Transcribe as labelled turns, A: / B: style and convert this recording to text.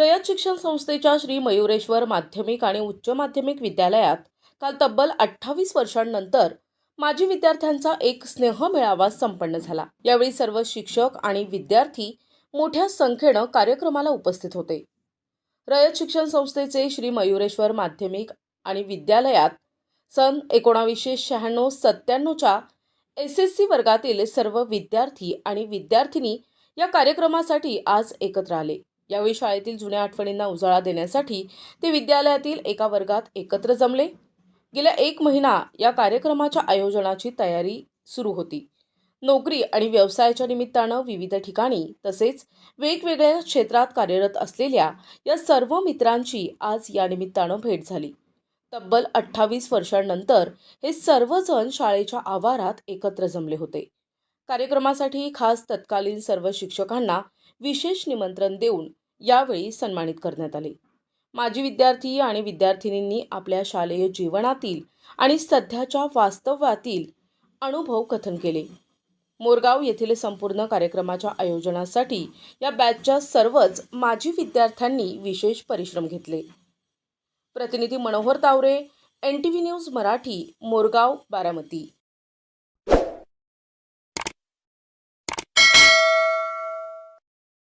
A: रयत शिक्षण संस्थेच्या श्री मयुरेश्वर माध्यमिक आणि उच्च माध्यमिक विद्यालयात काल तब्बल 28 वर्षांनंतर माजी विद्यार्थ्यांचा एक स्नेह मेळावा संपन्न झाला। यावेळी सर्व शिक्षक आणि विद्यार्थी मोठ्या संख्येने कार्यक्रमाला उपस्थित होते। रयत शिक्षण संस्थेचे श्री मयुरेश्वर माध्यमिक आणि विद्यालयात सन 1996-97च्या SSC वर्गातील सर्व विद्यार्थी आणि विद्यार्थिनी या कार्यक्रमासाठी आज एकत्र आले। यावेळी शाळेतील जुन्या आठवणींना उजाळा देण्यासाठी ते विद्यालयातील एका वर्गात एकत्र जमले। गेल्या 1 महिना या कार्यक्रमाच्या आयोजनाची तयारी सुरू होती। नोकरी आणि व्यवसायाच्या निमित्ताने विविध ठिकाणी तसेच वेगवेगळ्या क्षेत्रात कार्यरत असलेल्या या सर्व मित्रांची आज या निमित्ताने भेट झाली। तब्बल 28 वर्षांनंतर हे सर्वजण शाळेच्या आवारात एकत्र जमले होते। कार्यक्रमासाठी खास तत्कालीन सर्व शिक्षकांना विशेष निमंत्रण देऊन यावेळी सन्मानित करण्यात आले। माजी विद्यार्थी आणि विद्यार्थिनींनी आपल्या शालेय जीवनातील आणि सध्याच्या वास्तव्यातील अनुभव कथन केले। मोरगाव येथील संपूर्ण कार्यक्रमाच्या आयोजनासाठी या बॅचच्या सर्वच माजी विद्यार्थ्यांनी विशेष परिश्रम घेतले। प्रतिनिधी मनोहर तावरे, NTV न्यूज मराठी, मोरगाव, बारामती।